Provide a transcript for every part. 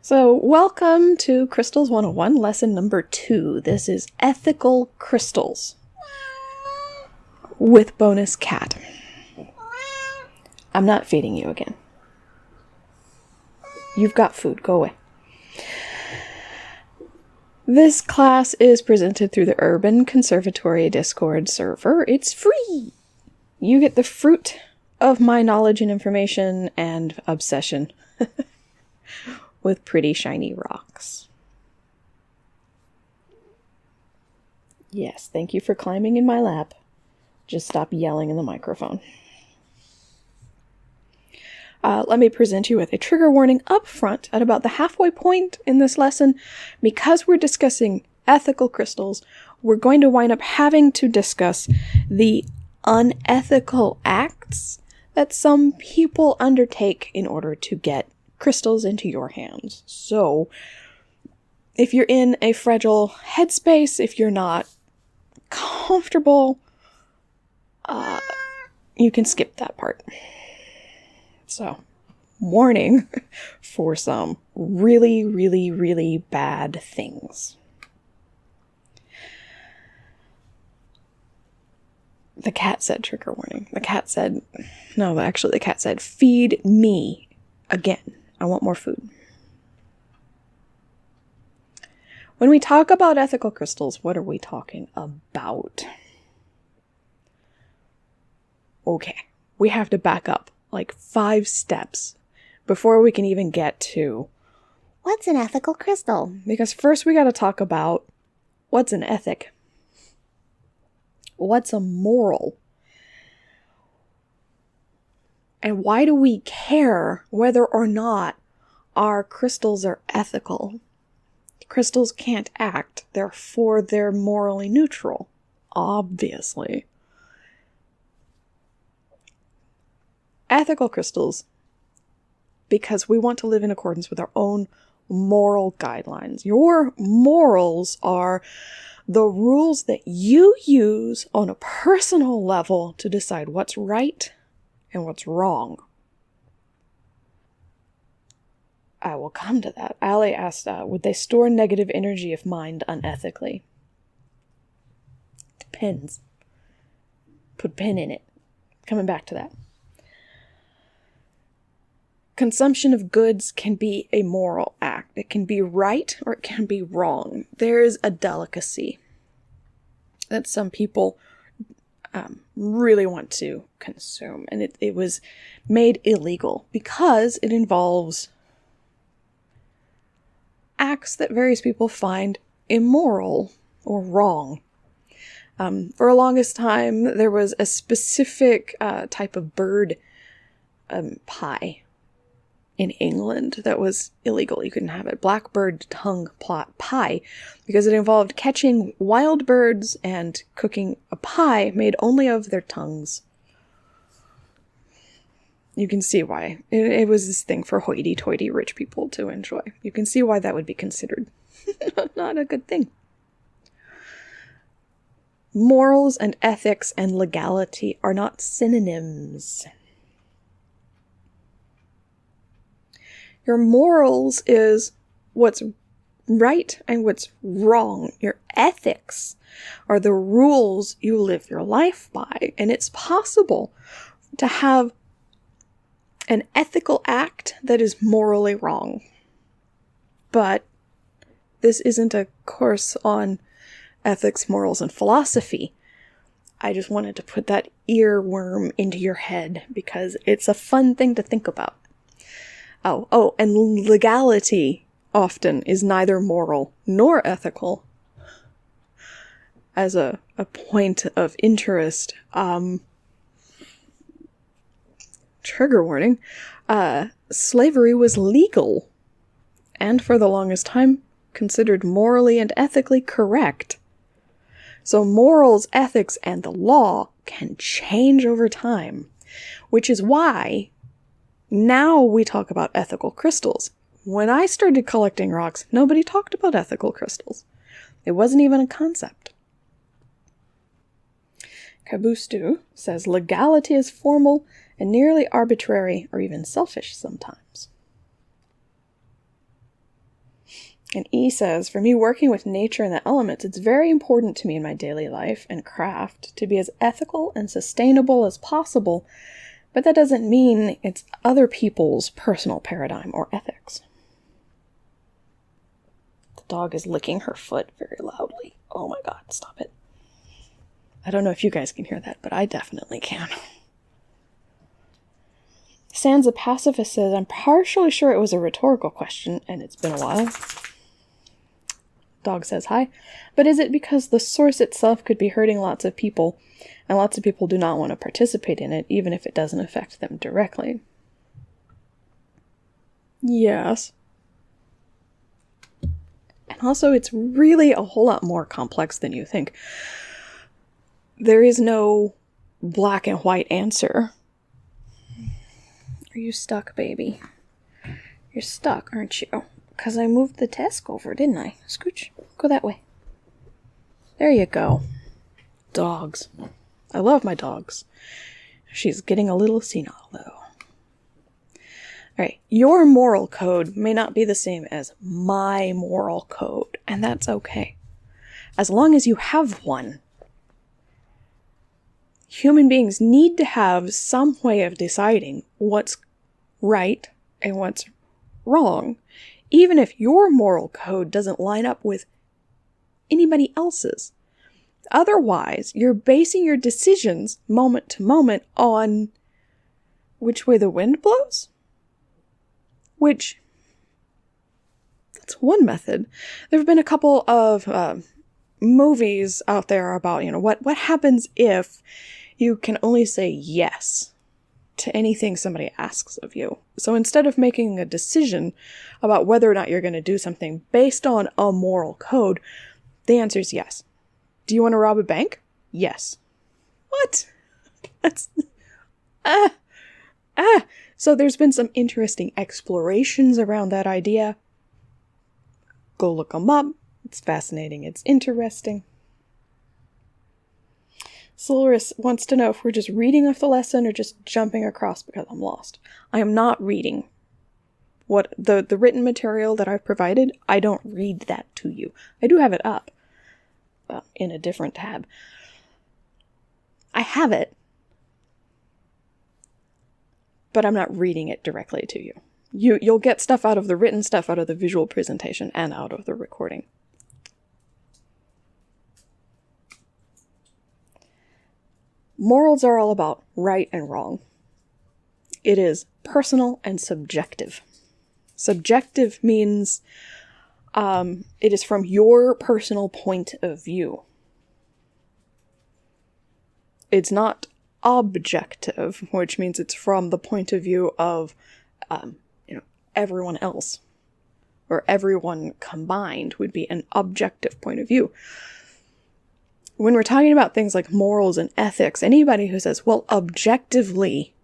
So, welcome to Crystals 101, lesson number 2. This is ethical crystals with bonus cat. I'm not feeding you again. You've got food. Go away. This class is presented through the Urban Conservatory Discord server. It's free. You get the fruit of my knowledge and information and obsession with pretty shiny rocks. Yes, thank you for climbing in my lap. Just stop yelling in the microphone. Let me present you with a trigger warning up front at about the halfway point in this lesson. Because we're discussing ethical crystals, we're going to wind up having to discuss the unethical acts that some people undertake in order to get crystals into your hands. So, if you're in a fragile headspace, if you're not comfortable, you can skip that part. So, warning for some really, really, really bad things. The cat said trigger warning. The cat said, feed me again. I want more food. When we talk about ethical crystals, what are we talking about? Okay, we have to back up like 5 steps before we can even get to what's an ethical crystal? Because first we got to talk about what's an ethic. What's a moral? And why do we care whether or not our crystals are ethical? Crystals can't act, therefore they're morally neutral. Obviously. Ethical crystals, because we want to live in accordance with our own moral guidelines. Your morals are the rules that you use on a personal level to decide what's right and what's wrong. I will come to that. Ali asked, would they store negative energy if mined unethically? Depends. Put a pin in it. Coming back to that. Consumption of goods can be a moral act. It can be right or it can be wrong. There's a delicacy that some people really want to consume. And it was made illegal because it involves acts that various people find immoral or wrong. For the longest time, there was a specific type of bird pie in England that was illegal. You couldn't have it. Blackbird tongue pie, because it involved catching wild birds and cooking a pie made only of their tongues. You can see why. It was this thing for hoity-toity rich people to enjoy. You can see why that would be considered not a good thing. Morals and ethics and legality are not synonyms. Your morals is what's right and what's wrong. Your ethics are the rules you live your life by. And it's possible to have an ethical act that is morally wrong. But this isn't a course on ethics, morals, and philosophy. I just wanted to put that earworm into your head because it's a fun thing to think about. Oh, and legality often is neither moral nor ethical. As a point of interest, trigger warning, slavery was legal and for the longest time considered morally and ethically correct. So morals, ethics, and the law can change over time, which is why now we talk about ethical crystals. When I started collecting rocks, nobody talked about ethical crystals. It wasn't even a concept. Kabustu says legality is formal and nearly arbitrary or even selfish sometimes. And E says, for me, working with nature and the elements, it's very important to me in my daily life and craft to be as ethical and sustainable as possible, but that doesn't mean it's other people's personal paradigm or ethics. The dog is licking her foot very loudly. Oh my god, stop it. I don't know if you guys can hear that, but I definitely can. Sans the pacifist says, I'm partially sure it was a rhetorical question, and it's been a while. Dog says hi. But is it because the source itself could be hurting lots of people, and lots of people do not want to participate in it, even if it doesn't affect them directly? Yes. And also, it's really a whole lot more complex than you think. There is no black and white answer. Are you stuck, baby? You're stuck, aren't you? Because I moved the desk over, didn't I? Scooch, go that way. There you go. Dogs. I love my dogs. She's getting a little senile, though. Alright, your moral code may not be the same as my moral code, and that's okay. As long as you have one. Human beings need to have some way of deciding what's right and what's wrong, even if your moral code doesn't line up with anybody else's. Otherwise, you're basing your decisions moment to moment on which way the wind blows? That's one method. There have been a couple of movies out there about, what happens if you can only say yes to anything somebody asks of you. So instead of making a decision about whether or not you're going to do something based on a moral code, the answer is yes. Do you want to rob a bank? Yes. What? That's... So there's been some interesting explorations around that idea. Go look them up. It's fascinating. It's interesting. Solaris wants to know if we're just reading off the lesson or just jumping across because I'm lost. I am not reading. What the written material that I've provided, I don't read that to you. I do have it up in a different tab. I have it, but I'm not reading it directly to you. You'll get stuff out of the written stuff, out of the visual presentation, and out of the recording. Morals are all about right and wrong. It is personal and subjective. Subjective means it is from your personal point of view. It's not objective, which means it's from the point of view of everyone else, or everyone combined would be an objective point of view. When we're talking about things like morals and ethics, anybody who says, well, objectively,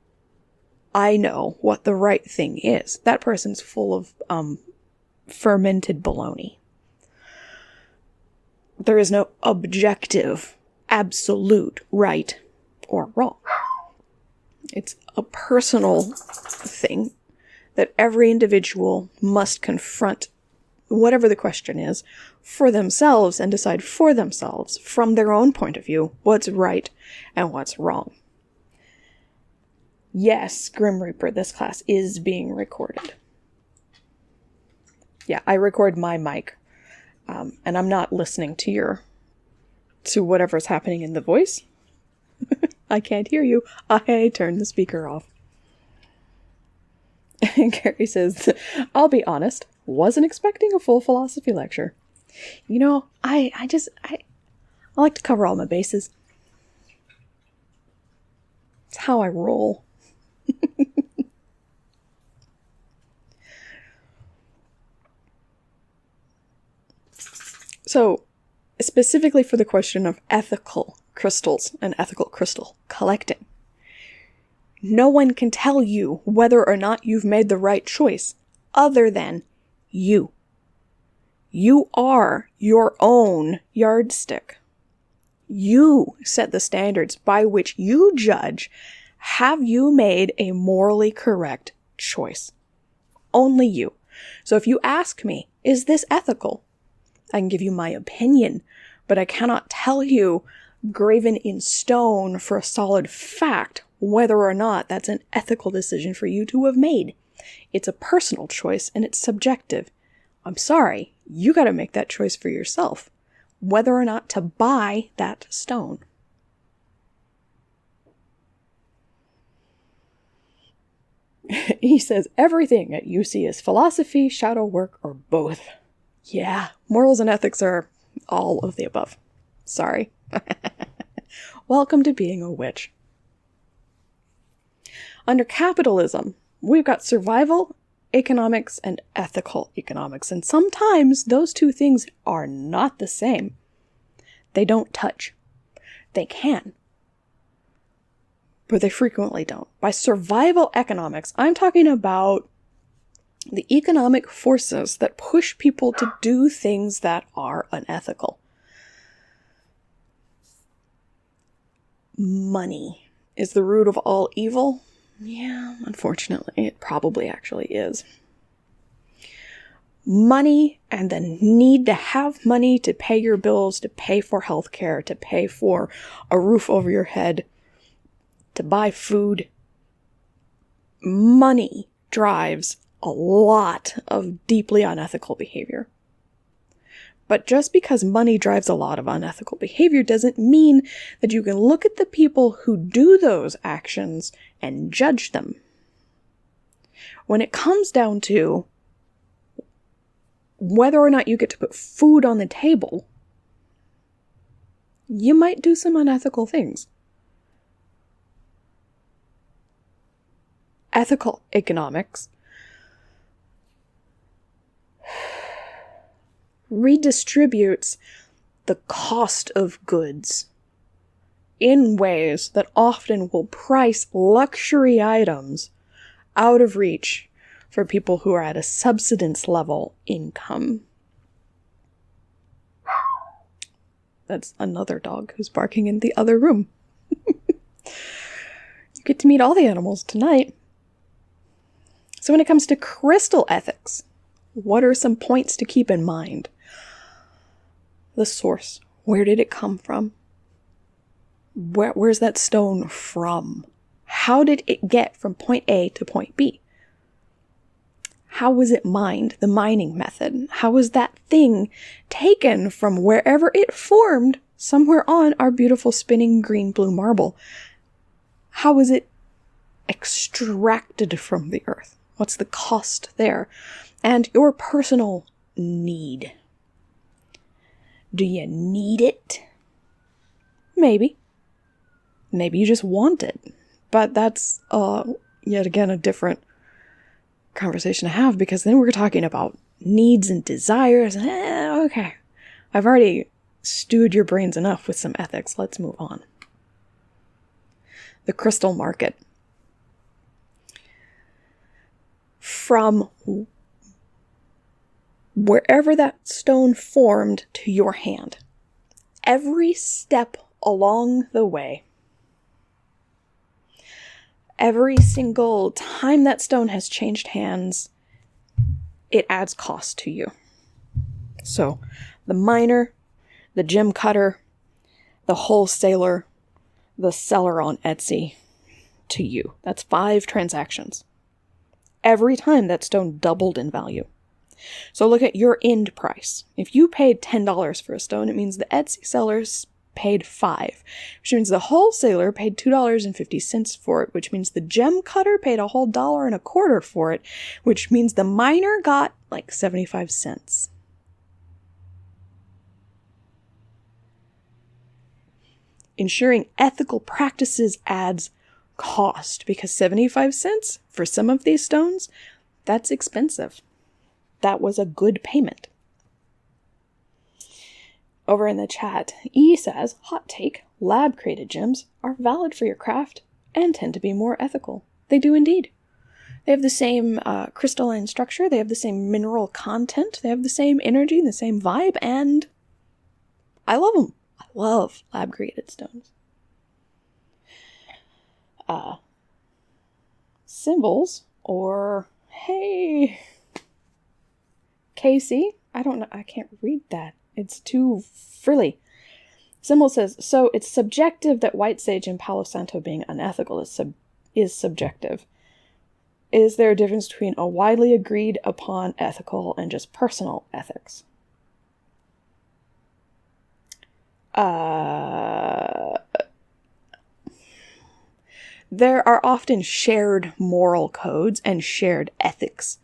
I know what the right thing is, that person's full of fermented baloney. There is no objective, absolute right or wrong. It's a personal thing that every individual must confront, whatever the question is, for themselves and decide for themselves, from their own point of view, what's right and what's wrong. Yes, Grim Reaper, this class is being recorded. Yeah, I record my mic, and I'm not listening to whatever's happening in the voice. I can't hear you. I turned the speaker off. And Carrie says, I'll be honest, wasn't expecting a full philosophy lecture. I like to cover all my bases. It's how I roll. So, specifically for the question of ethical crystals and ethical crystal collecting, no one can tell you whether or not you've made the right choice other than you. You are your own yardstick. You set the standards by which you judge, have you made a morally correct choice? Only you. So if you ask me, is this ethical? I can give you my opinion, but I cannot tell you, graven in stone for a solid fact, whether or not that's an ethical decision for you to have made. It's a personal choice and it's subjective. I'm sorry, you gotta make that choice for yourself, whether or not to buy that stone. He says everything at UC is philosophy, shadow work, or both. Yeah, morals and ethics are all of the above. Sorry. Welcome to being a witch. Under capitalism, we've got survival economics and ethical economics, and sometimes those two things are not the same. They don't touch. They can, but they frequently don't. By survival economics, I'm talking about the economic forces that push people to do things that are unethical. Money is the root of all evil. Yeah, unfortunately, it probably actually is. Money and the need to have money to pay your bills, to pay for healthcare, to pay for a roof over your head, to buy food. Money drives a lot of deeply unethical behavior. But just because money drives a lot of unethical behavior doesn't mean that you can look at the people who do those actions and judge them. When it comes down to whether or not you get to put food on the table, you might do some unethical things. Ethical economics redistributes the cost of goods in ways that often will price luxury items out of reach for people who are at a subsistence level income. That's another dog who's barking in the other room. You get to meet all the animals tonight. So when it comes to crystal ethics, what are some points to keep in mind? The source. Where did it come from? Where's that stone from? How did it get from point A to point B? How was it mined? The mining method. How was that thing taken from wherever it formed somewhere on our beautiful spinning green blue marble? How was it extracted from the earth? What's the cost there? And your personal need. Do you need it? Maybe. Maybe you just want it. But that's yet again a different conversation to have, because then we're talking about needs and desires. Okay. I've already stewed your brains enough with some ethics. Let's move on. The crystal market. From wherever that stone formed to your hand, every step along the way, every single time that stone has changed hands, it adds cost to you. So, the miner, the gem cutter, the wholesaler, the seller on Etsy, to you. That's 5 transactions. Every time that stone doubled in value. So look at your end price. If you paid $10 for a stone, it means the Etsy sellers paid $5, which means the wholesaler paid $2.50 for it, which means the gem cutter paid a whole $1.25 for it, which means the miner got like 75 cents. Ensuring ethical practices adds cost, because 75 cents for some of these stones, that's expensive. That was a good payment. Over in the chat, E says, hot take, lab-created gems are valid for your craft and tend to be more ethical. They do indeed. They have the same crystalline structure, they have the same mineral content, they have the same energy, the same vibe, and I love them. I love lab-created stones. Symbols, or, hey, KC? I don't know. I can't read that. It's too frilly. Symbol says, so it's subjective that white sage and Palo Santo being unethical is subjective. Is there a difference between a widely agreed upon ethical and just personal ethics? There are often shared moral codes and shared ethics.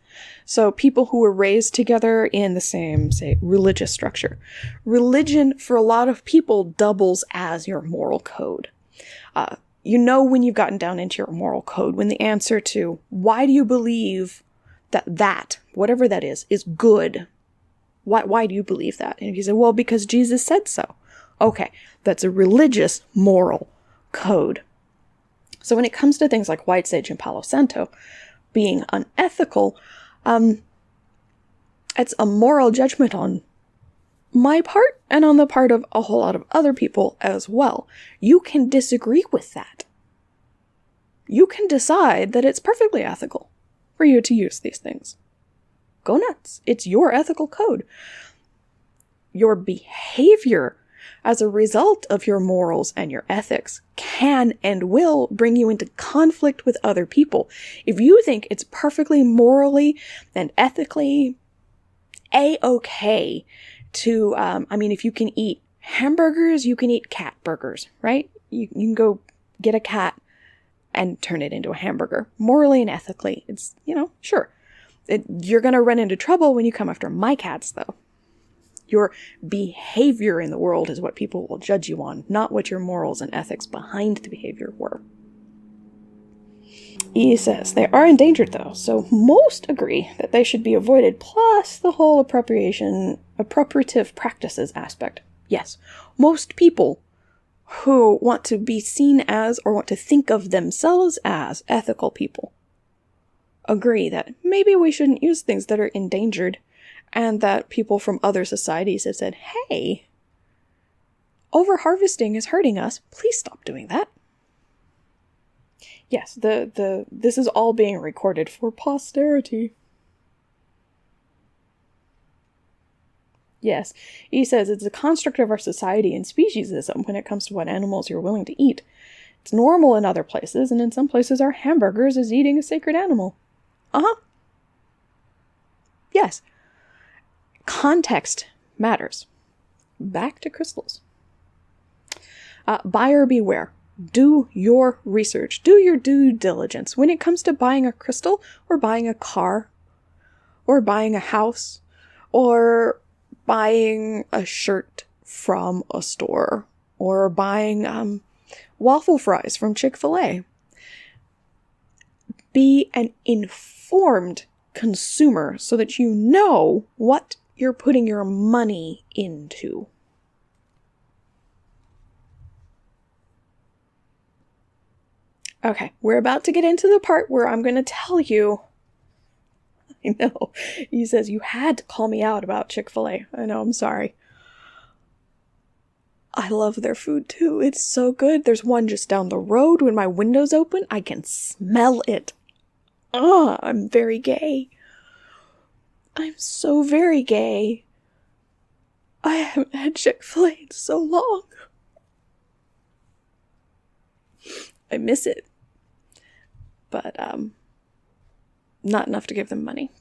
So people who were raised together in the same, say, religious structure. Religion, for a lot of people, doubles as your moral code. You know when you've gotten down into your moral code, when the answer to, why do you believe that, whatever that is good? Why do you believe that? And if you say, well, because Jesus said so. Okay, that's a religious moral code. So when it comes to things like white sage and Palo Santo being unethical, it's a moral judgment on my part and on the part of a whole lot of other people as well. You can disagree with that. You can decide that it's perfectly ethical for you to use these things. Go nuts. It's your ethical code. Your behavior as a result of your morals and your ethics can and will bring you into conflict with other people. If you think it's perfectly morally and ethically a-okay to, if you can eat hamburgers, you can eat cat burgers, right? You can go get a cat and turn it into a hamburger. Morally and ethically, it's, sure. You're going to run into trouble when you come after my cats, though. Your behavior in the world is what people will judge you on, not what your morals and ethics behind the behavior were. E says, they are endangered though, so most agree that they should be avoided, plus the whole appropriative practices aspect. Yes, most people who want to be seen as or want to think of themselves as ethical people agree that maybe we shouldn't use things that are endangered, and that people from other societies have said, hey, over-harvesting is hurting us. Please stop doing that. Yes, this is all being recorded for posterity. Yes, he says it's a construct of our society and speciesism when it comes to what animals you're willing to eat. It's normal in other places, and in some places our hamburgers is eating a sacred animal. Yes. Context matters. Back to crystals. Buyer beware. Do your research. Do your due diligence. When it comes to buying a crystal, or buying a car, or buying a house, or buying a shirt from a store, or buying waffle fries from Chickfila. Be an informed consumer so that you know what you're putting your money into. Okay, we're about to get into the part where I'm going to tell you. I know. He says, you had to call me out about Chick-fil-A. I know, I'm sorry. I love their food too. It's so good. There's one just down the road. When my window's open, I can smell it. I'm very gay. I'm so very gay. I haven't had Chick-fil-A in so long. I miss it. But, not enough to give them money.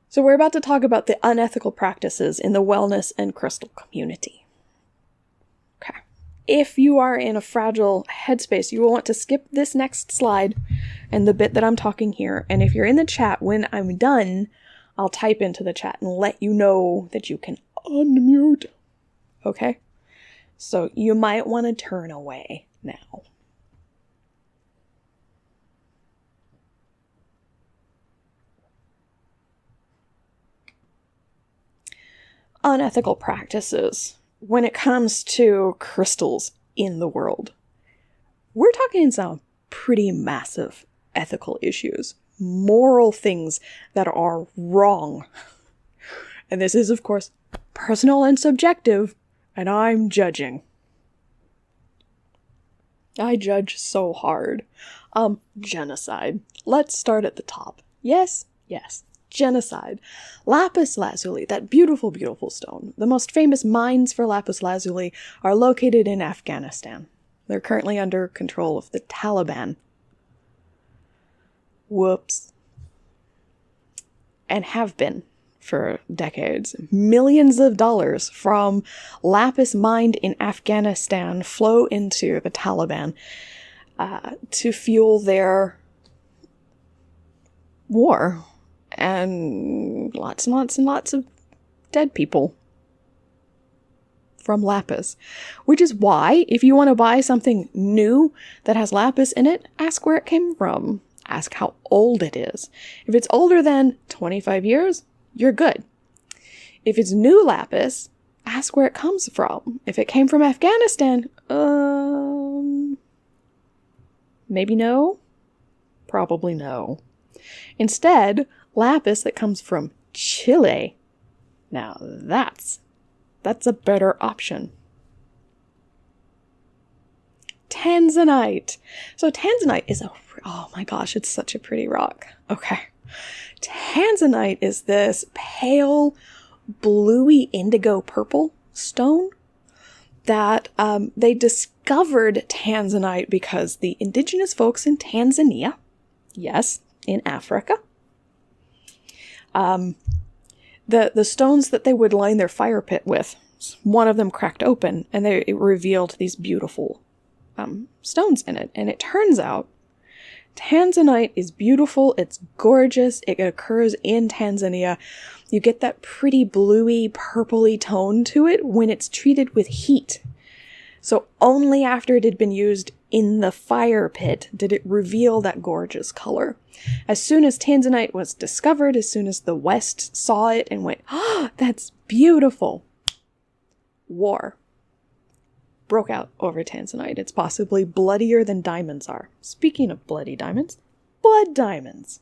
So we're about to talk about the unethical practices in the wellness and crystal community. Okay. If you are in a fragile headspace, you will want to skip this next slide and the bit that I'm talking here. And if you're in the chat, when I'm done, I'll type into the chat and let you know that you can unmute. Okay? So you might want to turn away now. Unethical practices when it comes to crystals in the world. We're talking some pretty massive ethical issues, moral things that are wrong. And this is, of course, personal and subjective, and I'm judging. I judge so hard. Genocide. Let's start at the top. Yes, genocide. Lapis lazuli, that beautiful, beautiful stone. The most famous mines for lapis lazuli are located in Afghanistan. They're currently under control of the Taliban. Whoops. And have been for decades. Millions of dollars from lapis mined in Afghanistan flow into the Taliban to fuel their war. And lots and lots of dead people from lapis. Which is why, if you want to buy something new that has lapis in it, ask where it came from. Ask how old it is. If it's older than 25 years, you're good. If it's new lapis, ask where it comes from. If it came from Afghanistan, maybe no? Probably no. Instead, lapis that comes from Chile. Now that's a better option. Tanzanite. So tanzanite is oh my gosh, it's such a pretty rock. Okay. Tanzanite is this pale, bluey indigo purple stone that they discovered tanzanite because the indigenous folks in Tanzania, yes, in Africa, the stones that they would line their fire pit with, one of them cracked open and it revealed these beautiful stones in it. And it turns out tanzanite is beautiful, it's gorgeous, it occurs in Tanzania. You get that pretty bluey, purpley tone to it when it's treated with heat. So only after it had been used in the fire pit did it reveal that gorgeous color. As soon as tanzanite was discovered, as soon as the West saw it and went, "Oh, that's beautiful," war broke out over tanzanite. It's possibly bloodier than diamonds are. Speaking of bloody diamonds, blood diamonds.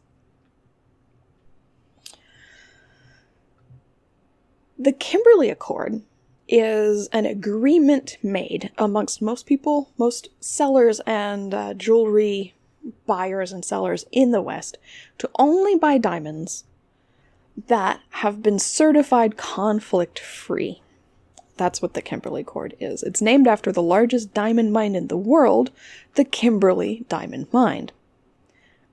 The Kimberley Accord is an agreement made amongst most people, most sellers and jewelry buyers and sellers in the West to only buy diamonds that have been certified conflict-free. That's what the Kimberley Accord is. It's named after the largest diamond mine in the world, the Kimberley Diamond Mine,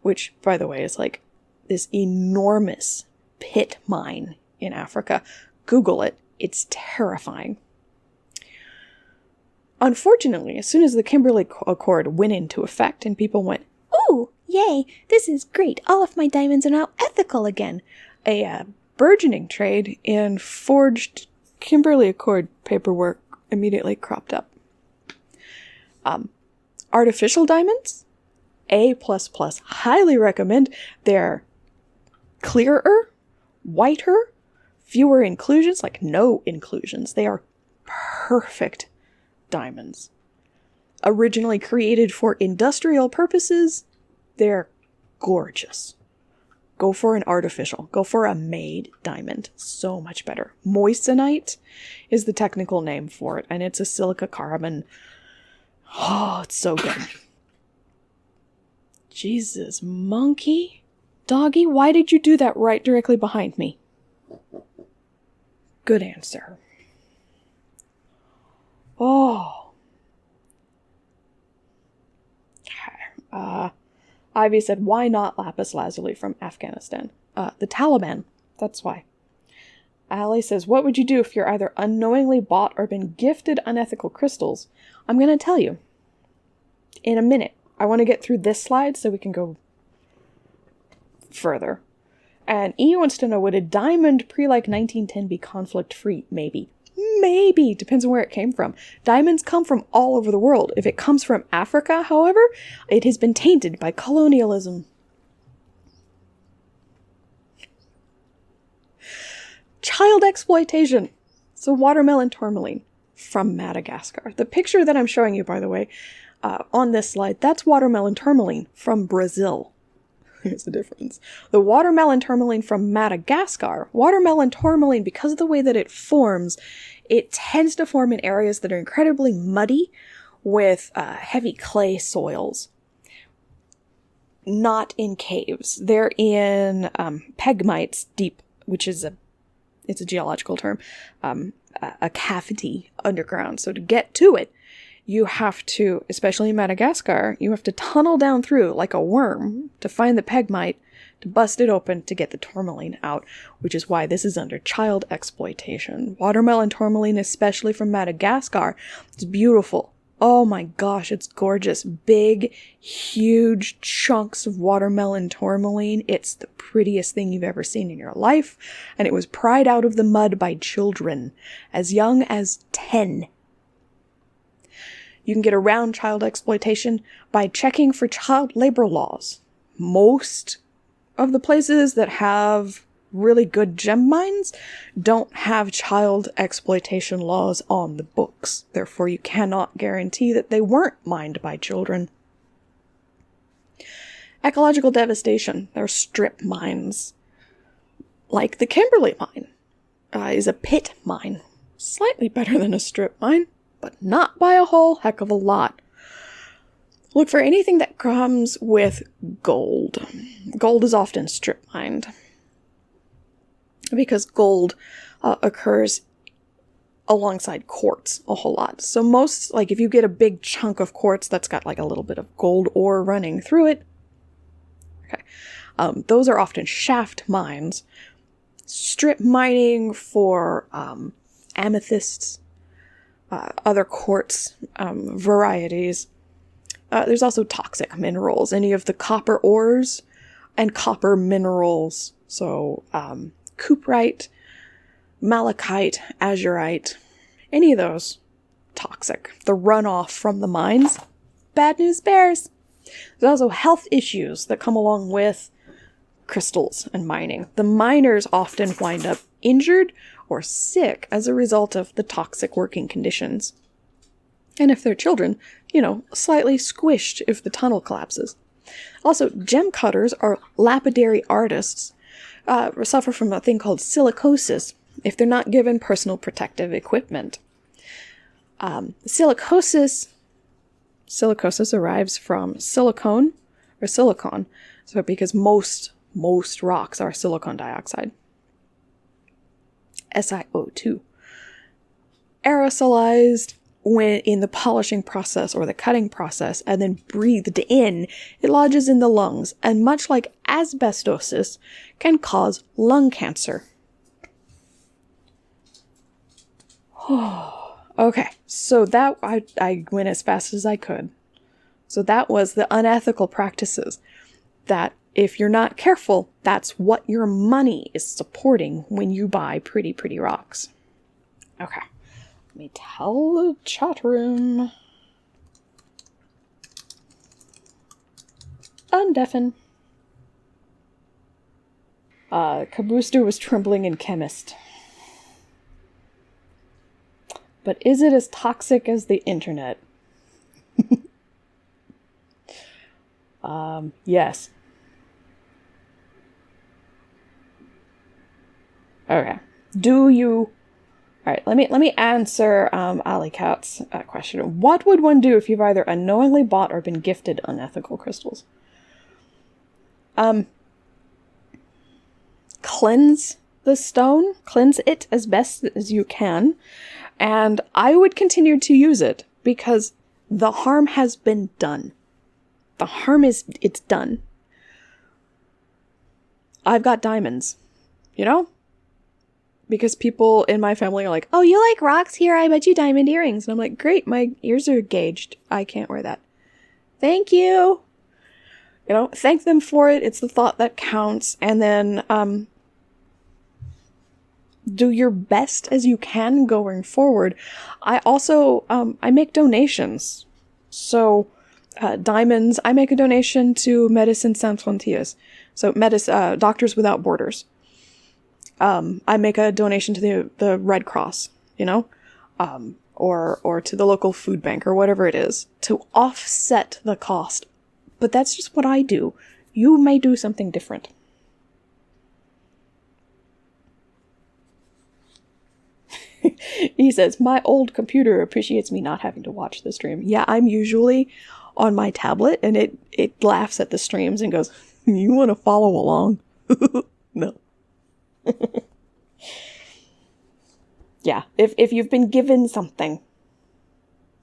which, by the way, is like this enormous pit mine in Africa. Google it. It's terrifying. Unfortunately, as soon as the Kimberley Accord went into effect and people went, "Ooh, yay, this is great. All of my diamonds are now ethical again," a burgeoning trade in forged Kimberley Accord paperwork immediately cropped up. Artificial diamonds, A++, highly recommend. They're clearer, whiter, fewer inclusions, like no inclusions. They are perfect diamonds. Originally created for industrial purposes, they're gorgeous. Go for an artificial. Go for a made diamond. So much better. Moissanite is the technical name for it, and it's a silica carbon. Oh, it's so good. Jesus, monkey? Doggy, why did you do that right directly behind me? Good answer. Oh. Okay. Ivy said, why not lapis lazuli from Afghanistan? The Taliban. That's why. Allie says, what would you do if you're either unknowingly bought or been gifted unethical crystals? I'm going to tell you in a minute. I want to get through this slide so we can go further. And E wants to know, would a diamond pre-like 1910 be conflict-free? Maybe. Maybe. Depends on where it came from. Diamonds come from all over the world. If it comes from Africa, however, it has been tainted by colonialism. Child exploitation. So watermelon tourmaline from Madagascar. The picture that I'm showing you, by the way, on this slide, that's watermelon tourmaline from Brazil. Here's the difference. The watermelon tourmaline from Madagascar, watermelon tourmaline, because of the way that it forms, it tends to form in areas that are incredibly muddy with heavy clay soils. not in caves. They're in pegmites deep, which is it's a geological term, a cavity underground. So to get to it, you have to, especially in Madagascar, you have to tunnel down through like a worm to find the pegmite, to bust it open to get the tourmaline out, which is why this is under child exploitation. Watermelon tourmaline, especially from Madagascar, it's beautiful. Oh my gosh, it's gorgeous. Big, huge chunks of watermelon tourmaline. It's the prettiest thing you've ever seen in your life. And it was pried out of the mud by children as young as 10. You can get around child exploitation by checking for child labor laws. Most of the places that have really good gem mines don't have child exploitation laws on the books. Therefore, you cannot guarantee that they weren't mined by children. Ecological devastation. There are strip mines. Like the Kimberley mine is a pit mine. Slightly better than a strip mine, but not by a whole heck of a lot. Look for anything that comes with gold. Gold is often strip mined, because gold occurs alongside quartz a whole lot. So most, like if you get a big chunk of quartz that's got like a little bit of gold ore running through it, okay, those are often shaft mines. Strip mining for amethysts, other quartz varieties. There's also toxic minerals, any of the copper ores and copper minerals. So, cuprite, malachite, azurite, any of those, toxic. The runoff from the mines, bad news bears. There's also health issues that come along with crystals and mining. The miners often wind up injured or sick as a result of the toxic working conditions. And if they're children, slightly squished if the tunnel collapses. Also, gem cutters or lapidary artists suffer from a thing called silicosis if they're not given personal protective equipment. Silicosis arrives from silicone or silicon, so because most rocks are silicon dioxide. SiO2. Aerosolized when in the polishing process or the cutting process and then breathed in, it lodges in the lungs, and much like asbestosis, can cause lung cancer. Okay, so that I went as fast as I could. So that was the unethical practices that, if you're not careful, that's what your money is supporting when you buy pretty rocks. Okay. Let me tell the chat room. Undeafen. Kabooster was trembling in chemist. But is it as toxic as the internet? Yes. Okay. Do you... Alright, let me answer Ali Cat's question. What would one do if you've either unknowingly bought or been gifted unethical crystals? Cleanse the stone. Cleanse it as best as you can. And I would continue to use it because the harm has been done. The harm it's done. I've got diamonds, Because people in my family are like, oh, you like rocks? Here, I bet you diamond earrings. And I'm like, great, my ears are gauged. I can't wear that. Thank you. Thank them for it. It's the thought that counts. And then do your best as you can going forward. I also, I make donations. So diamonds, I make a donation to Médecins Sans Frontières. So Doctors Without Borders. I make a donation to the Red Cross, or to the local food bank or whatever it is to offset the cost. But that's just what I do. You may do something different. He says, my old computer appreciates me not having to watch the stream. Yeah, I'm usually on my tablet, and it laughs at the streams and goes, "You want to follow along?" No. Yeah, if you've been given something,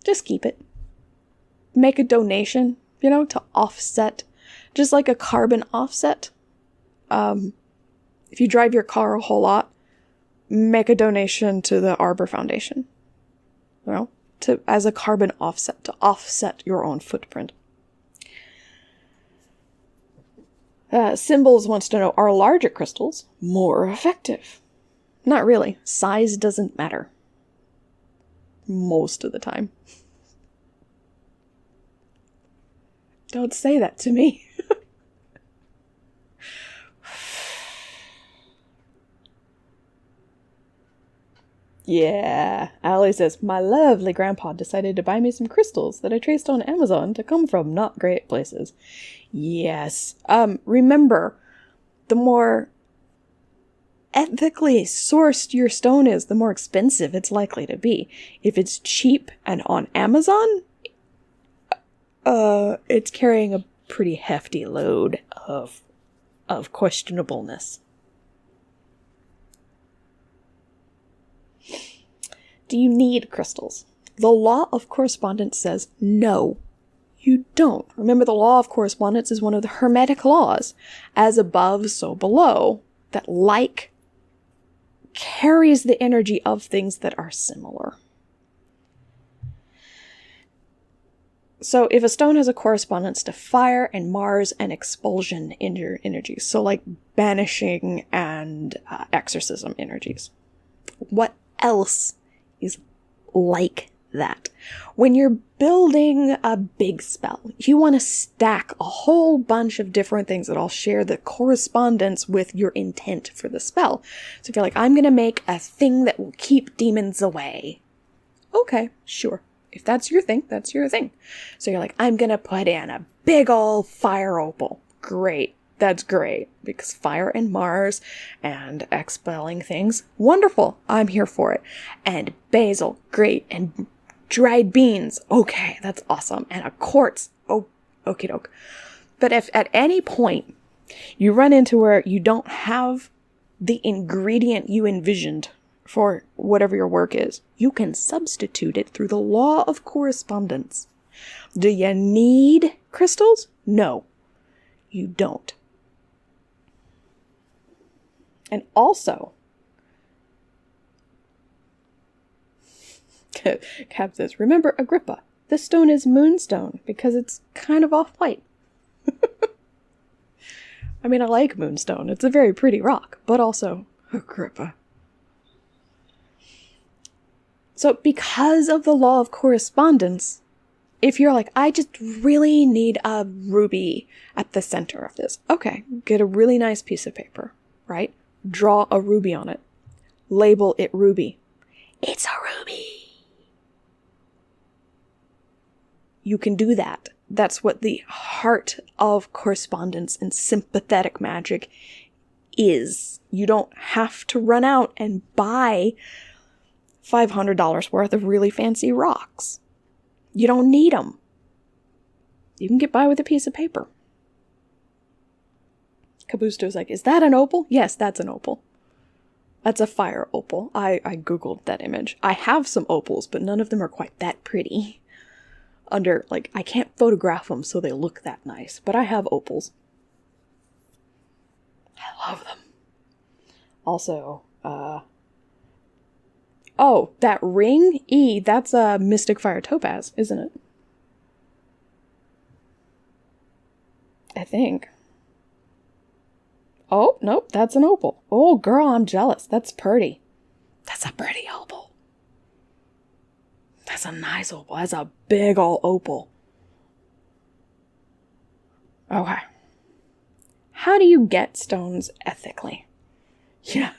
just keep it. Make a donation, to offset, just like a carbon offset. If you drive your car a whole lot, make a donation to the Arbor Foundation, as a carbon offset, to offset your own footprint. Symbols wants to know, are larger crystals more effective? Not really. Size doesn't matter. Most of the time. Don't say that to me. Yeah. Allie says, my lovely grandpa decided to buy me some crystals that I traced on Amazon to come from not great places. Yes. Remember, the more ethically sourced your stone is, the more expensive it's likely to be. If it's cheap and on Amazon, it's carrying a pretty hefty load of questionableness. Do you need crystals? The law of correspondence says no, you don't. Remember, the law of correspondence is one of the Hermetic laws. As above, so below. That like carries the energy of things that are similar. So if a stone has a correspondence to fire and Mars and expulsion energies, so like banishing and exorcism energies, what else is like that? When you're building a big spell, you want to stack a whole bunch of different things that all share the correspondence with your intent for the spell. So if you're like, I'm going to make a thing that will keep demons away. Okay, sure. If that's your thing, that's your thing. So you're like, I'm going to put in a big ol' fire opal. Great. That's great. Because fire and Mars and expelling things. Wonderful. I'm here for it. And basil. Great. And dried beans. Okay. That's awesome. And a quartz. Oh, okie doke. But if at any point you run into where you don't have the ingredient you envisioned for whatever your work is, you can substitute it through the law of correspondence. Do you need crystals? No, you don't. And also, Cap says, remember Agrippa, this stone is moonstone because it's kind of off-white. I mean, I like moonstone. It's a very pretty rock, but also Agrippa. So because of the law of correspondence, if you're like, I just really need a ruby at the center of this. Okay, get a really nice piece of paper, right? Draw a ruby on it. Label it ruby. It's a ruby. You can do that. That's what the heart of correspondence and sympathetic magic is. You don't have to run out and buy $500 worth of really fancy rocks. You don't need them. You can get by with a piece of paper. Kabusto's like, is that an opal? Yes, that's an opal. That's a fire opal. I googled that image. I have some opals, but none of them are quite that pretty. I can't photograph them so they look that nice, but I have opals. I love them. Also, oh, that ring? That's a Mystic Fire Topaz, isn't it? I think. Oh, nope, that's an opal. Oh, girl, I'm jealous. That's pretty. That's a pretty opal. That's a nice opal. That's a big ol' opal. Okay. How do you get stones ethically? Yeah.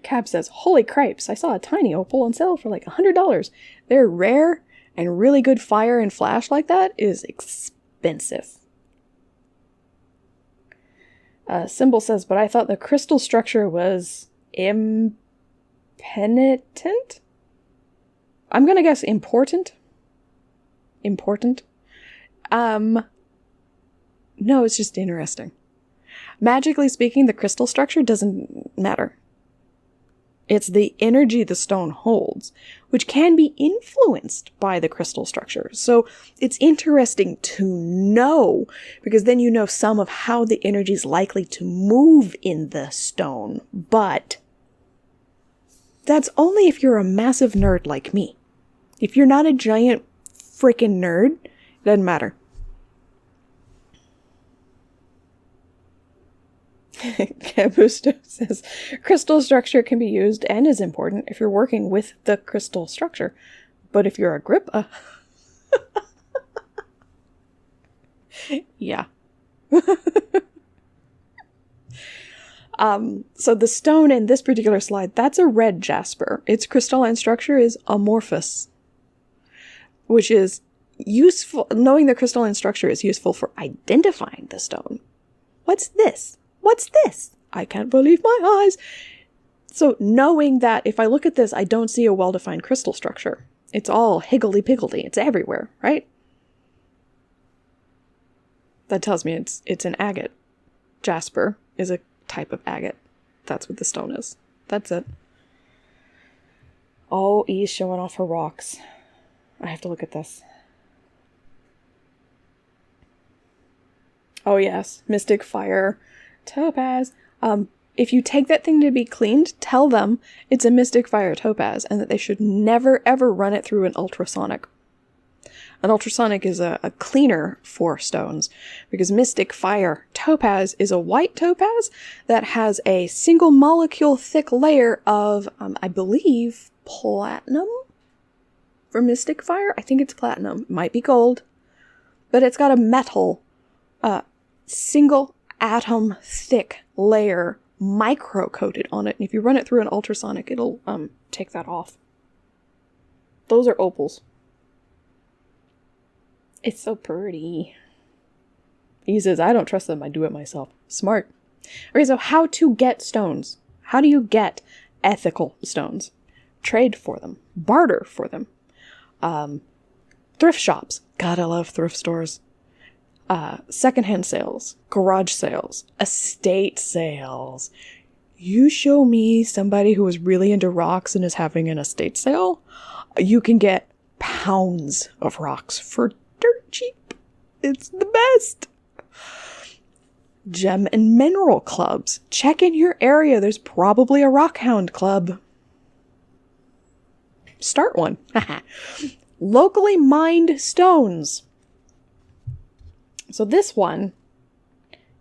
Cap says, holy cripes, I saw a tiny opal on sale for like $100. They're rare, and really good fire and flash like that is expensive. Symbol says, but I thought the crystal structure was impenitent? I'm gonna guess important. Important. No, it's just interesting. Magically speaking, the crystal structure doesn't matter. It's the energy the stone holds, which can be influenced by the crystal structure. So it's interesting to know, because then you know some of how the energy is likely to move in the stone. But that's only if you're a massive nerd like me. If you're not a giant freaking nerd, it doesn't matter. Cabusto says, crystal structure can be used and is important if you're working with the crystal structure. But if you're Agrippa... yeah. So the stone in this particular slide, that's a red jasper. Its crystalline structure is amorphous, which is useful. Knowing the crystalline structure is useful for identifying the stone. What's this? What's this? I can't believe my eyes. So knowing that if I look at this, I don't see a well-defined crystal structure. It's all higgledy-piggledy. It's everywhere, right? That tells me it's an agate. Jasper is a type of agate. That's what the stone is. That's it. Oh, E's showing off her rocks. I have to look at this. Oh yes, Mystic Fire Topaz. If you take that thing to be cleaned, tell them it's a Mystic Fire Topaz and that they should never ever run it through an ultrasonic. An ultrasonic is a cleaner for stones, because Mystic Fire Topaz is a white topaz that has a single molecule thick layer of, I believe, platinum for Mystic Fire. I think it's platinum. It might be gold. But it's got a metal, single atom thick layer micro-coated on it. And if you run it through an ultrasonic, it'll take that off. Those are opals. It's so pretty. He says, I don't trust them. I do it myself. Smart. Okay, so how to get stones. How do you get ethical stones? Trade for them. Barter for them. Thrift shops. God, I love thrift stores. Secondhand sales. Garage sales. Estate sales. You show me somebody who is really into rocks and is having an estate sale, you can get pounds of rocks for dirt cheap. It's the best. Gem and mineral clubs. Check in your area. There's probably a rockhound club. Start one. Locally mined stones. So this one,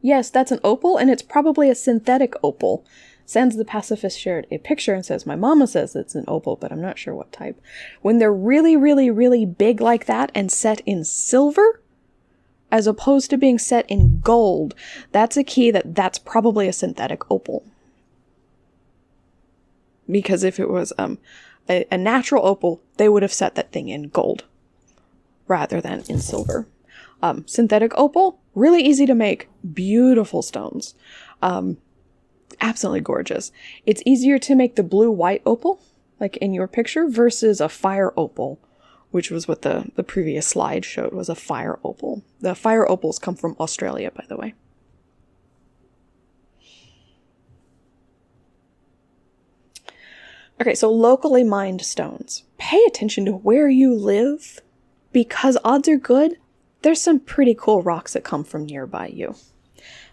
yes, that's an opal, and it's probably a synthetic opal. Sans the Pacifist shared a picture and says, my mama says it's an opal, but I'm not sure what type. When they're really, really, really big like that and set in silver, as opposed to being set in gold, that's a key that that's probably a synthetic opal. Because if it was a natural opal, they would have set that thing in gold rather than in silver. Synthetic opal, really easy to make. Beautiful stones. Absolutely gorgeous. It's easier to make the blue-white opal, like in your picture, versus a fire opal, which was what the previous slide showed, was a fire opal. The fire opals come from Australia, by the way. Okay, so locally mined stones. Pay attention to where you live, because odds are good there's some pretty cool rocks that come from nearby you.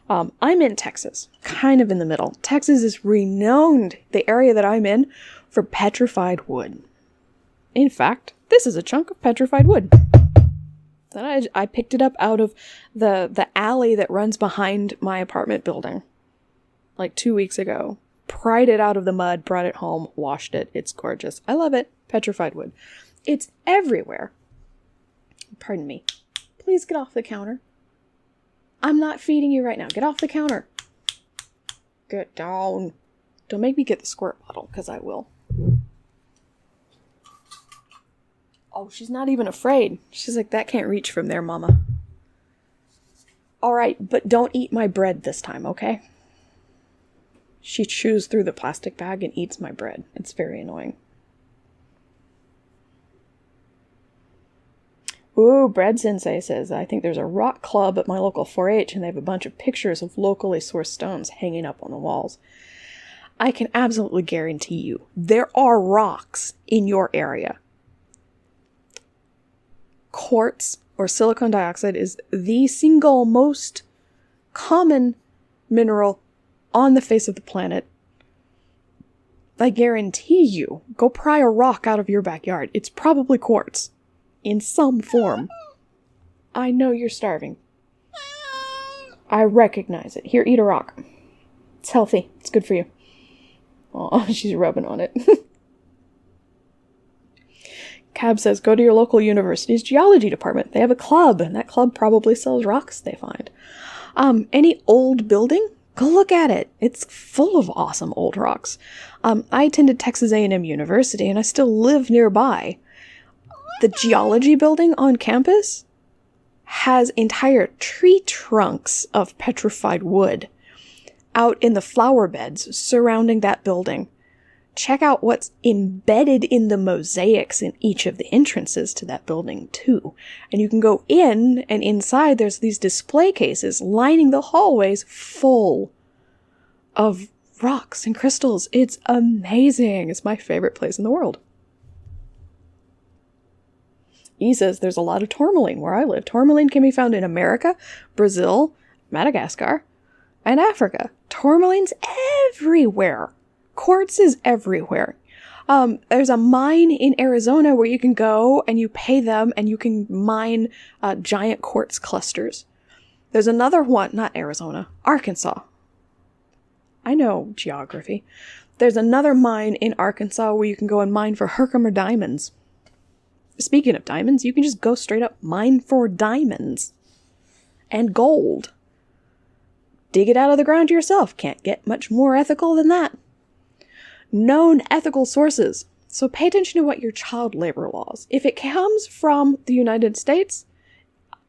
I'm in Texas, kind of in the middle. Texas is renowned, the area that I'm in, for petrified wood. In fact, this is a chunk of petrified wood. And I picked it up out of the alley that runs behind my apartment building, like 2 weeks ago. Pried it out of the mud, brought it home, washed it. It's gorgeous. I love it. Petrified wood. It's everywhere. Pardon me. Please get off the counter. I'm not feeding you right now. Get off the counter. Get down. Don't make me get the squirt bottle, because I will. Oh, she's not even afraid. She's like, that can't reach from there, Mama. Alright, but don't eat my bread this time, okay? She chews through the plastic bag and eats my bread. It's very annoying. Ooh, Bread Sensei says, I think there's a rock club at my local 4-H and they have a bunch of pictures of locally sourced stones hanging up on the walls. I can absolutely guarantee you, there are rocks in your area. Quartz or silicon dioxide is the single most common mineral on the face of the planet. I guarantee you, go pry a rock out of your backyard. It's probably quartz. In some form. I know you're starving. I recognize it. Here, eat a rock. It's healthy. It's good for you. Oh, she's rubbing on it. Cab says, go to your local university's geology department. They have a club, and that club probably sells rocks they find. Any old building? Go look at it. It's full of awesome old rocks. I attended Texas A&M University, and I still live nearby. The geology building on campus has entire tree trunks of petrified wood out in the flower beds surrounding that building. Check out what's embedded in the mosaics in each of the entrances to that building, too. And you can go in, and inside there's these display cases lining the hallways full of rocks and crystals. It's amazing. It's my favorite place in the world. E says there's a lot of tourmaline where I live. Tourmaline can be found in America, Brazil, Madagascar, and Africa. Tourmaline's everywhere. Quartz is everywhere. There's a mine in Arizona where you can go and you pay them and you can mine giant quartz clusters. There's another one, not Arizona, Arkansas. I know geography. There's another mine in Arkansas where you can go and mine for Herkimer diamonds. Speaking of diamonds, you can just go straight up mine for diamonds. And gold. Dig it out of the ground yourself. Can't get much more ethical than that. Known ethical sources. So pay attention to what your child labor laws. If it comes from the United States,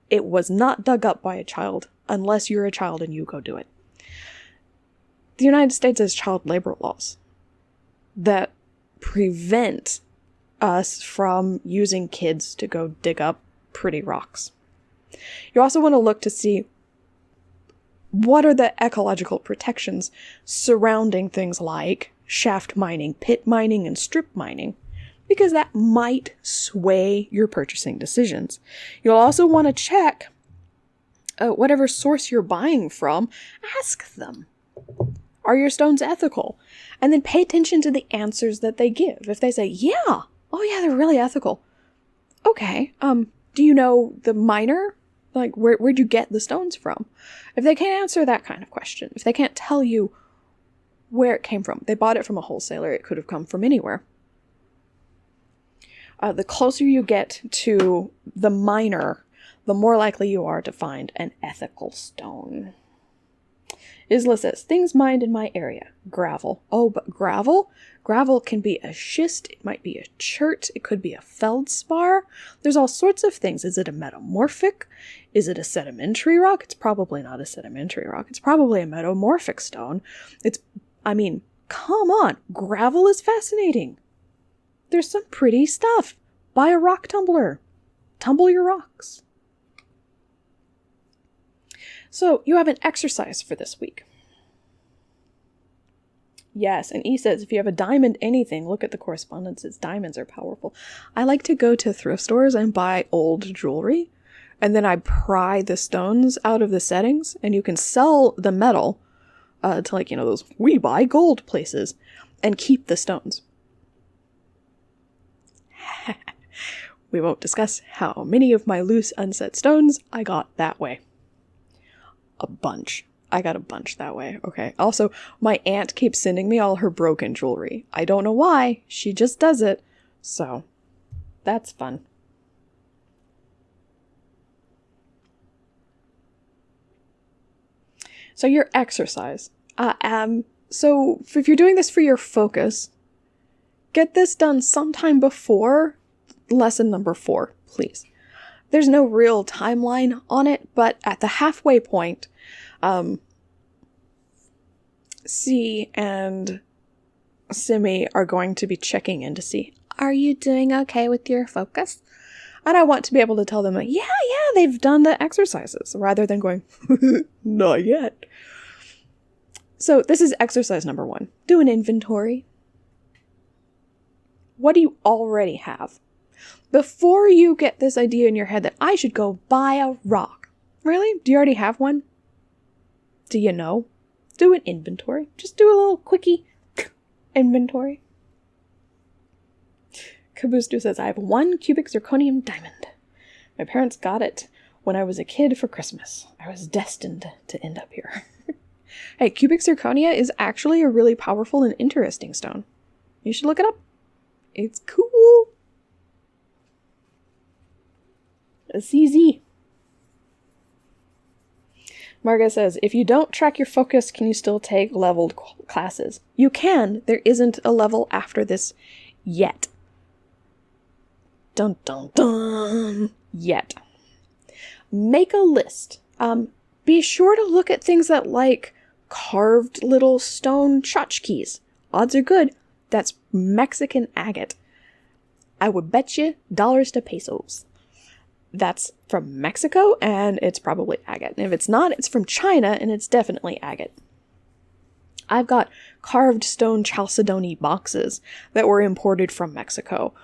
it was not dug up by a child, unless you're a child and you go do it. The United States has child labor laws that prevent us from using kids to go dig up pretty rocks. You also want to look to see what are the ecological protections surrounding things like shaft mining, pit mining, and strip mining, because that might sway your purchasing decisions. You'll also want to check whatever source you're buying from. Ask them, are your stones ethical? And then pay attention to the answers that they give. If they say, yeah, oh yeah, they're really ethical. Okay, do you know the miner? Like, where'd you get the stones from? If they can't answer that kind of question, if they can't tell you where it came from, they bought it from a wholesaler, it could have come from anywhere. The closer you get to the miner, the more likely you are to find an ethical stone. Isla says, things mined in my area. Gravel. Oh, but gravel? Gravel can be a schist, it might be a chert, it could be a feldspar. There's all sorts of things. Is it a metamorphic? Is it a sedimentary rock? It's probably not a sedimentary rock. It's probably a metamorphic stone. Come on. Gravel is fascinating. There's some pretty stuff. Buy a rock tumbler. Tumble your rocks. So, you have an exercise for this week. Yes, and E says, if you have a diamond anything, look at the correspondences. Diamonds are powerful. I like to go to thrift stores and buy old jewelry, and then I pry the stones out of the settings, and you can sell the metal to, those we buy gold places, and keep the stones. We won't discuss how many of my loose unset stones I got that way. A bunch. I got a bunch that way, okay? Also, my aunt keeps sending me all her broken jewelry. I don't know why. She just does it. So, that's fun. So, your exercise. So, if you're doing this for your focus, get this done sometime before lesson number 4, please. There's no real timeline on it, but at the halfway point, C and Simi are going to be checking in to see, are you doing okay with your focus? And I want to be able to tell them, like, yeah, they've done the exercises, rather than going, not yet. So this is exercise number 1. Do an inventory. What do you already have? Before you get this idea in your head that I should go buy a rock. Really? Do you already have one? Do you know? Do an inventory. Just do a little quickie inventory. Kabustu says, I have 1 cubic zirconium diamond. My parents got it when I was a kid for Christmas. I was destined to end up here. Hey, cubic zirconia is actually a really powerful and interesting stone. You should look it up. It's cool. A CZ. Marga says, if you don't track your focus, can you still take leveled classes? You can. There isn't a level after this yet. Dun dun dun. Yet. Make a list. Be sure to look at things that like carved little stone tchotchkes. Odds are good. That's Mexican agate. I would bet you dollars to pesos. That's from Mexico, and it's probably agate. And if it's not, it's from China, and it's definitely agate. I've got carved stone chalcedony boxes that were imported from Mexico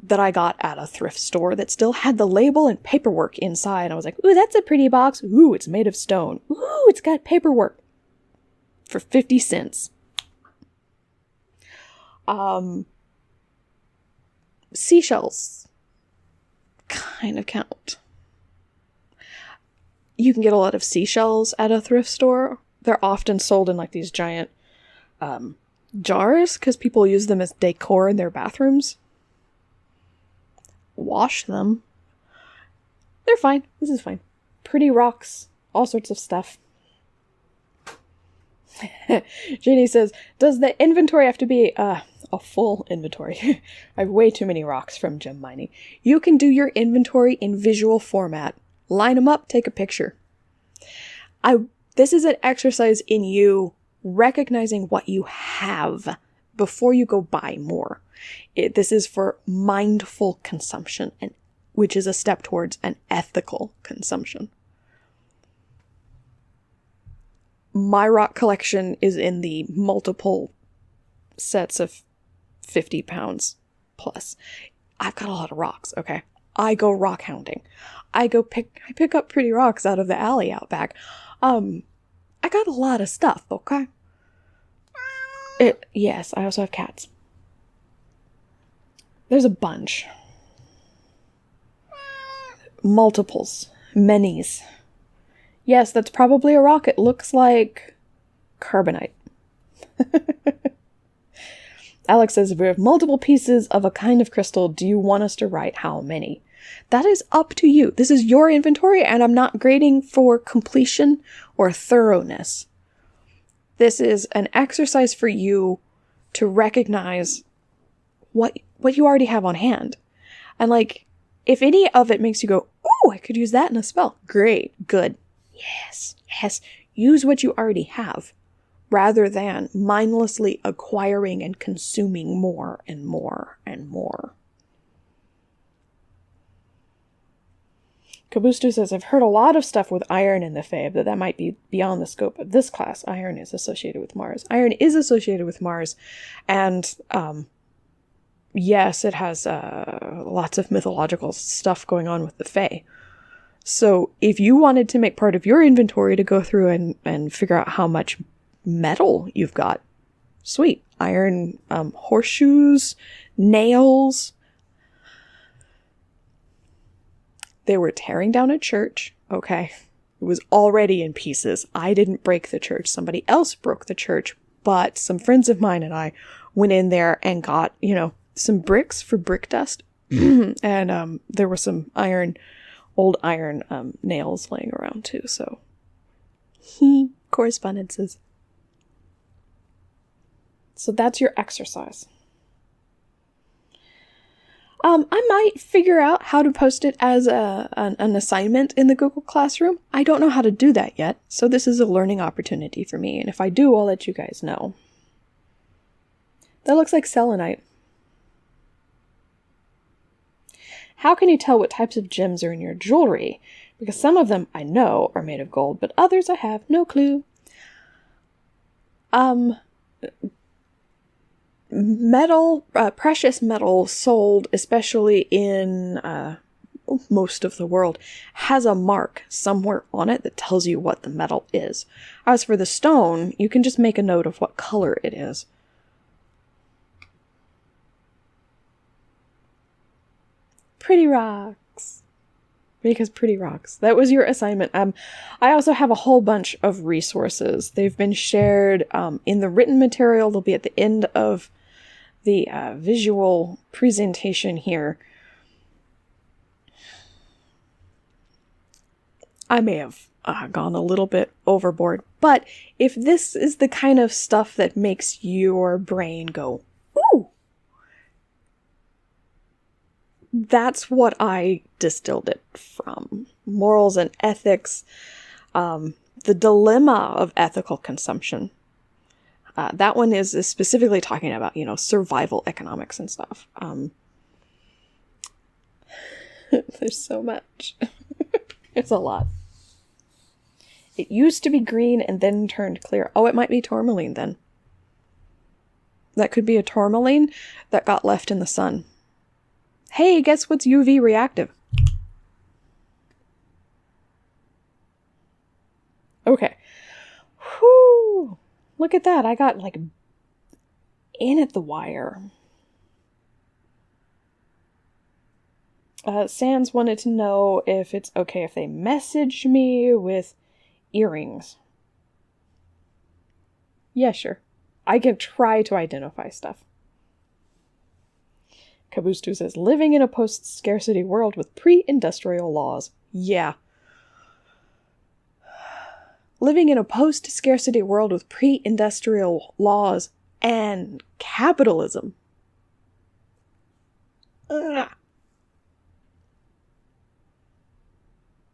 that I got at a thrift store that still had the label and paperwork inside. I was like, ooh, that's a pretty box. Ooh, it's made of stone. Ooh, it's got paperwork. For 50 cents. Seashells kind of count. You can get a lot of seashells at a thrift store. They're often sold in like these giant jars because people use them as decor in their bathrooms. Wash them. They're fine. This is fine. Pretty rocks. All sorts of stuff. Jeannie says, does the inventory have to be a full inventory? I have way too many rocks from gem mining. You can do your inventory in visual format. Line them up, take a picture. This is an exercise in you recognizing what you have before you go buy more. This is for mindful consumption, and which is a step towards an ethical consumption. My rock collection is in the multiple sets of 50 pounds plus. I've got a lot of rocks, okay? I go rock hounding. I pick up pretty rocks out of the alley out back. I got a lot of stuff, okay? Yes, I also have cats. There's a bunch. Multiples. Manys. Yes, that's probably a rock. It looks like carbonite. Alex says, if we have multiple pieces of a kind of crystal, do you want us to write how many? That is up to you. This is your inventory, and I'm not grading for completion or thoroughness. This is an exercise for you to recognize what you already have on hand. And like, if any of it makes you go, oh, I could use that in a spell. Great, good. Yes. Use what you already have, rather than mindlessly acquiring and consuming more and more and more. Kabustu says, I've heard a lot of stuff with iron in the Fae, but that might be beyond the scope of this class. Iron is associated with Mars. Iron is associated with Mars, and yes, it has lots of mythological stuff going on with the Fae. So if you wanted to make part of your inventory to go through and figure out how much metal you've got, sweet. Iron horseshoes, nails. They were tearing down a church, okay? It was already in pieces. I didn't break the church. Somebody else broke the church, but some friends of mine and I went in there and got, some bricks for brick dust. And there were some old iron nails laying around too, so. Correspondences. So that's your exercise. I might figure out how to post it as an assignment in the Google Classroom. I don't know how to do that yet, so this is a learning opportunity for me, and if I do, I'll let you guys know. That looks like selenite. How can you tell what types of gems are in your jewelry? Because some of them I know are made of gold, but others I have no clue. Precious metal sold, especially in most of the world, has a mark somewhere on it that tells you what the metal is. As for the stone, you can just make a note of what color it is. Pretty rocks. Because pretty rocks. That was your assignment. I also have a whole bunch of resources. They've been shared in the written material. They'll be at the end of the visual presentation here. I may have gone a little bit overboard, but if this is the kind of stuff that makes your brain go, ooh, that's what I distilled it from. Morals and ethics, the dilemma of ethical consumption. That one is specifically talking about, survival economics and stuff. There's so much. It's a lot. It used to be green and then turned clear. Oh, it might be tourmaline then. That could be a tourmaline that got left in the sun. Hey, guess what's UV reactive? Okay. Whew. Look at that. I got in at the wire. Sans wanted to know if it's okay if they message me with earrings. Yeah, sure. I can try to identify stuff. Kabustu says, living in a post-scarcity world with pre-industrial laws. Yeah. Living in a post-scarcity world with pre-industrial laws and capitalism. Ugh.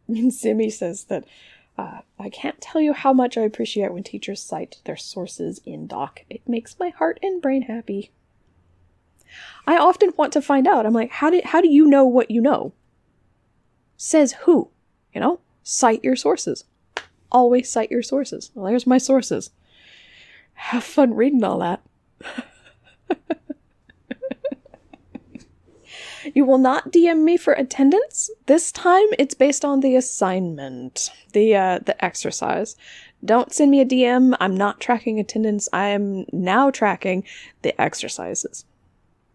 And Simi says that, I can't tell you how much I appreciate when teachers cite their sources in doc. It makes my heart and brain happy. I often want to find out. I'm like, how do you know what you know? Says who? Cite your sources. Always cite your sources. Well, there's my sources. Have fun reading all that. You will not DM me for attendance. This time it's based on the assignment, the exercise. Don't send me a DM. I'm not tracking attendance. I am now tracking the exercises.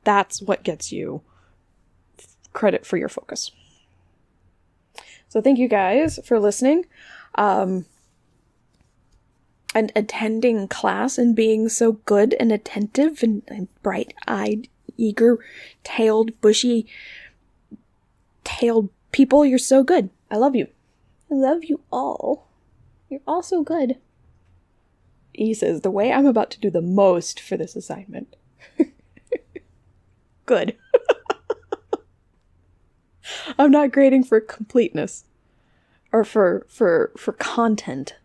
That's what gets you credit for your focus. So thank you guys for listening and attending class and being so good and attentive and bright-eyed, eager-tailed, bushy-tailed people. You're so good. I love you. I love you all. You're all so good. He says, the way I'm about to do the most for this assignment. Good. I'm not grading for completeness or for content.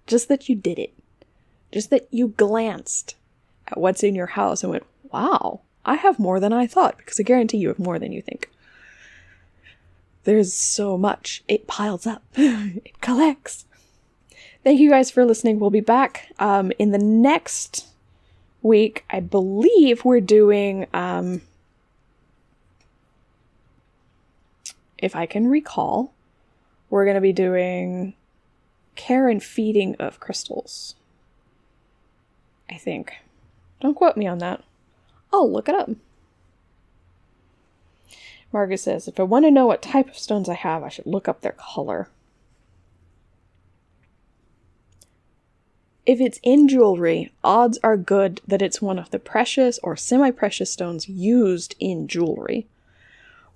Just that you did it. Just that you glanced at what's in your house and went, wow, I have more than I thought, because I guarantee you have more than you think. There's so much. It piles up. It collects. Thank you guys for listening. We'll be back in the next week. I believe we're doing, if I can recall, we're going to be doing care and feeding of crystals. I think. Don't quote me on that. I'll look it up. Margaret says, if I want to know what type of stones I have, I should look up their color. If it's in jewelry, odds are good that it's one of the precious or semi-precious stones used in jewelry.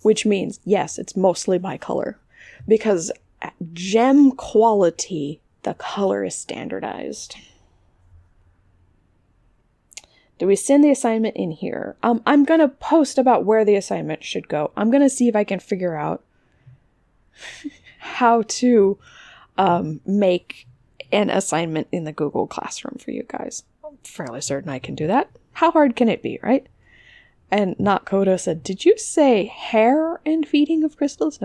Which means, yes, it's mostly by color. Because at gem quality, the color is standardized. Do we send the assignment in here? I'm going to post about where the assignment should go. I'm going to see if I can figure out how to make an assignment in the Google Classroom for you guys. I'm fairly certain I can do that. How hard can it be, right? And Not Kodo said, "Did you say hair and feeding of crystals?" No,